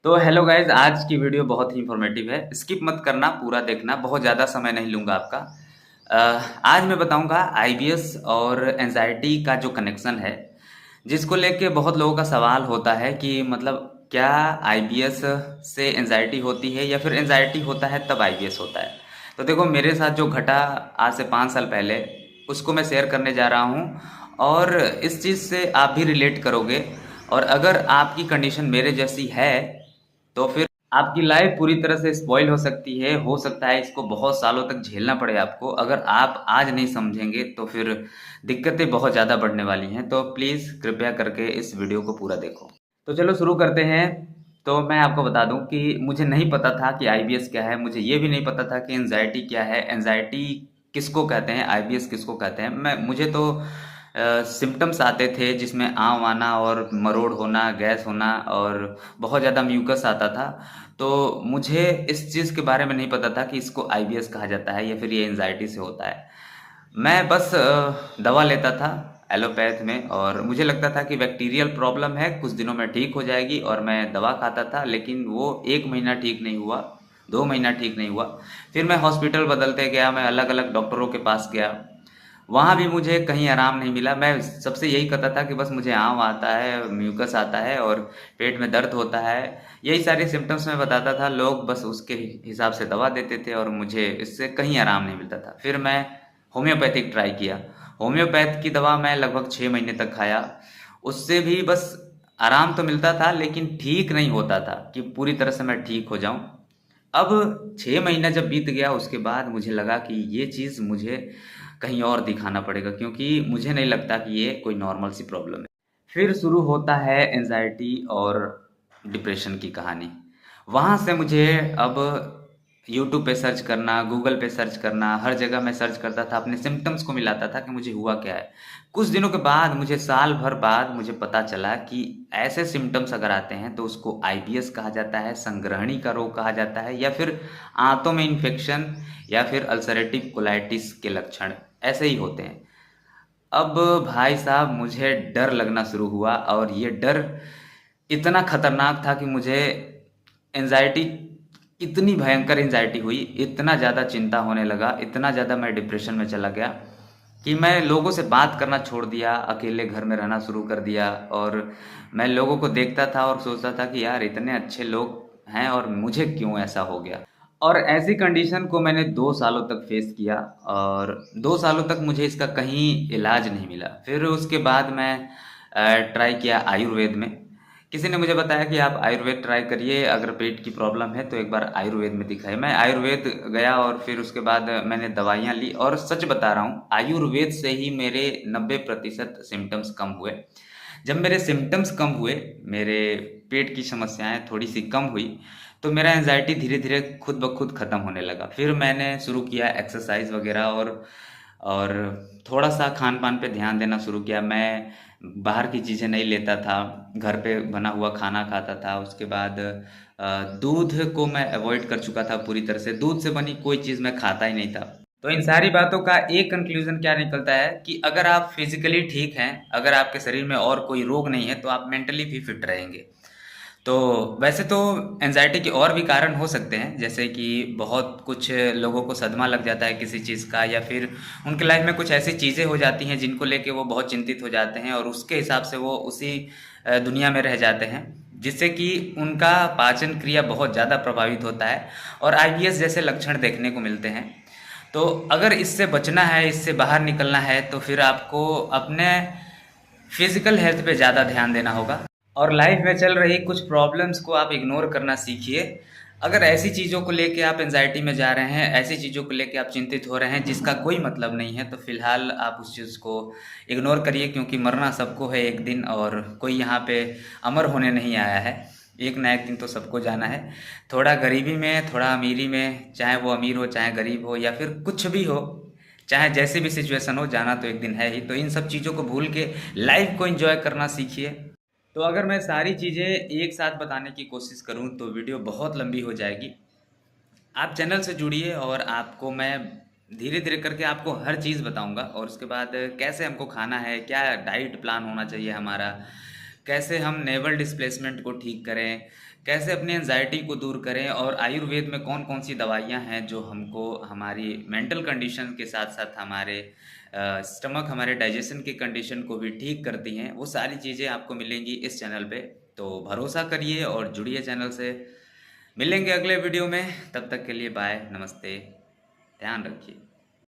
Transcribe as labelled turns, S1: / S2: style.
S1: तो hello guys, आज की वीडियो बहुत ही इन्फॉर्मेटिव है। स्किप मत करना, पूरा देखना। बहुत ज़्यादा समय नहीं लूँगा आपका। आज मैं बताऊँगा आईबीएस और एंजाइटी का जो कनेक्शन है, जिसको लेके बहुत लोगों का सवाल होता है कि मतलब क्या आईबीएस से एंजाइटी होती है या फिर एंजाइटी होता है तब आईबीएस होता है। तो देखो, मेरे साथ जो घटा आज से 5 साल पहले, उसको मैं शेयर करने जा रहा हूँ और इस चीज़ से आप भी रिलेट करोगे। और अगर आपकी कंडीशन मेरे जैसी है तो फिर आपकी लाइफ पूरी तरह से स्पॉइल हो सकती है। हो सकता है इसको बहुत सालों तक झेलना पड़े आपको। अगर आप आज नहीं समझेंगे तो फिर दिक्कतें बहुत ज़्यादा बढ़ने वाली हैं। तो प्लीज़ कृपया करके इस वीडियो को पूरा देखो। तो चलो शुरू करते हैं। तो मैं आपको बता दूं कि मुझे नहीं पता था कि आईबीएस क्या है। मुझे ये भी नहीं पता था कि एंजाइटी क्या है, एंजाइटी किसको कहते हैं, आईबीएस किसको कहते हैं। मुझे तो सिम्टम्स आते थे जिसमें आंव आना और मरोड़ होना, गैस होना और बहुत ज़्यादा म्यूकस आता था। तो मुझे इस चीज़ के बारे में नहीं पता था कि इसको आईबीएस कहा जाता है या फिर ये एंजाइटी से होता है। मैं बस दवा लेता था एलोपैथ में और मुझे लगता था कि बैक्टीरियल प्रॉब्लम है, कुछ दिनों में ठीक हो जाएगी, और मैं दवा खाता था। लेकिन वो 1 महीना ठीक नहीं हुआ, 2 महीना ठीक नहीं हुआ। फिर मैं हॉस्पिटल बदलते गया, मैं अलग-अलग डॉक्टरों के पास गया। वहाँ भी मुझे कहीं आराम नहीं मिला। मैं सबसे यही कहता था कि बस मुझे आंव आता है, म्यूकस आता है और पेट में दर्द होता है। यही सारे सिम्पटम्स मैं बताता था। लोग बस उसके हिसाब से दवा देते थे और मुझे इससे कहीं आराम नहीं मिलता था। फिर मैं होम्योपैथिक ट्राई किया। होम्योपैथ की दवा मैं लगभग 6 महीने तक खाया। उससे भी बस आराम तो मिलता था लेकिन ठीक नहीं होता था कि पूरी तरह से मैं ठीक हो जाऊं। अब 6 महीना जब बीत गया, उसके बाद मुझे लगा कि ये चीज़ मुझे कहीं और दिखाना पड़ेगा, क्योंकि मुझे नहीं लगता कि ये कोई नॉर्मल सी प्रॉब्लम है। फिर शुरू होता है एंजाइटी और डिप्रेशन की कहानी। वहाँ से मुझे अब यूट्यूब पे सर्च करना, गूगल पे सर्च करना, हर जगह मैं सर्च करता था, अपने सिम्टम्स को मिलाता था कि मुझे हुआ क्या है। कुछ दिनों के बाद, मुझे साल भर बाद मुझे पता चला कि ऐसे सिम्टम्स अगर आते हैं तो उसको आईबीएस कहा जाता है, संग्रहणी का रोग कहा जाता है, या फिर आंतों में इन्फेक्शन या फिर अल्सरेटिव कोलाइटिस के लक्षण ऐसे ही होते हैं। अब भाई साहब, मुझे डर लगना शुरू हुआ और ये डर इतना खतरनाक था कि मुझे एंजाइटी, इतनी भयंकर एंजाइटी हुई, इतना ज़्यादा चिंता होने लगा, इतना ज़्यादा मैं डिप्रेशन में चला गया कि मैं लोगों से बात करना छोड़ दिया, अकेले घर में रहना शुरू कर दिया। और मैं लोगों को देखता था और सोचता था कि यार, इतने अच्छे लोग हैं और मुझे क्यों ऐसा हो गया। और ऐसी कंडीशन को मैंने 2 सालों तक फेस किया और 2 सालों तक मुझे इसका कहीं इलाज नहीं मिला। फिर उसके बाद मैं ट्राई किया आयुर्वेद में। किसी ने मुझे बताया कि आप आयुर्वेद ट्राई करिए, अगर पेट की प्रॉब्लम है तो एक बार आयुर्वेद में दिखाइए। मैं आयुर्वेद गया और फिर उसके बाद मैंने दवाइयाँ ली, और सच बता रहा हूँ, आयुर्वेद से ही मेरे 90% सिम्टम्स कम हुए। जब मेरे सिम्टम्स कम हुए, मेरे पेट की समस्याएं थोड़ी सी कम हुई, तो मेरा एंजाइटी धीरे धीरे खुद ब खुद ख़त्म होने लगा। फिर मैंने शुरू किया एक्सरसाइज वगैरह और थोड़ा सा खान पान पे ध्यान देना शुरू किया। मैं बाहर की चीज़ें नहीं लेता था, घर पे बना हुआ खाना खाता था। उसके बाद दूध को मैं अवॉइड कर चुका था पूरी तरह से। दूध से बनी कोई चीज़ मैं खाता ही नहीं था। तो इन सारी बातों का एक कंक्लूजन क्या निकलता है कि अगर आप फिजिकली ठीक हैं, अगर आपके शरीर में और कोई रोग नहीं है, तो आप मेंटली भी फिट रहेंगे। तो वैसे तो एंजाइटी के और भी कारण हो सकते हैं, जैसे कि बहुत कुछ लोगों को सदमा लग जाता है किसी चीज़ का, या फिर उनके लाइफ में कुछ ऐसी चीज़ें हो जाती हैं जिनको लेके वो बहुत चिंतित हो जाते हैं और उसके हिसाब से वो उसी दुनिया में रह जाते हैं, जिससे कि उनका पाचन क्रिया बहुत ज़्यादा प्रभावित होता है और आईबीएस जैसे लक्षण देखने को मिलते हैं। तो अगर इससे बचना है, इससे बाहर निकलना है, तो फिर आपको अपने फिजिकल हेल्थ पे ज़्यादा ध्यान देना होगा और लाइफ में चल रही कुछ प्रॉब्लम्स को आप इग्नोर करना सीखिए। अगर ऐसी चीज़ों को लेके आप एंजाइटी में जा रहे हैं, ऐसी चीज़ों को लेके आप चिंतित हो रहे हैं जिसका कोई मतलब नहीं है, तो फिलहाल आप उस चीज़ को इग्नोर करिए, क्योंकि मरना सबको है एक दिन और कोई यहाँ पे अमर होने नहीं आया है। एक ना एक दिन तो सबको जाना है। थोड़ा गरीबी में, थोड़ा अमीरी में, चाहे वो अमीर हो चाहे गरीब हो या फिर कुछ भी हो, चाहे जैसी भी सिचुएशन हो, जाना तो एक दिन है ही। तो इन सब चीज़ों को भूल के लाइफ को एंजॉय करना सीखिए। तो अगर मैं सारी चीज़ें एक साथ बताने की कोशिश करूं तो वीडियो बहुत लंबी हो जाएगी। आप चैनल से जुड़िए और आपको मैं धीरे धीरे करके आपको हर चीज़ बताऊंगा। और उसके बाद कैसे हमको खाना है, क्या डाइट प्लान होना चाहिए हमारा, कैसे हम नेवल डिस्प्लेसमेंट को ठीक करें, कैसे अपनी एंजाइटी को दूर करें, और आयुर्वेद में कौन कौन सी दवाइयाँ हैं जो हमको हमारी मेंटल कंडीशन के साथ साथ हमारे स्टमक, हमारे डाइजेशन की कंडीशन को भी ठीक करती हैं। वो सारी चीज़ें आपको मिलेंगी इस चैनल पे। तो भरोसा करिए और जुड़िए चैनल से। मिलेंगे अगले वीडियो में, तब तक के लिए बाय, नमस्ते, ध्यान रखिए।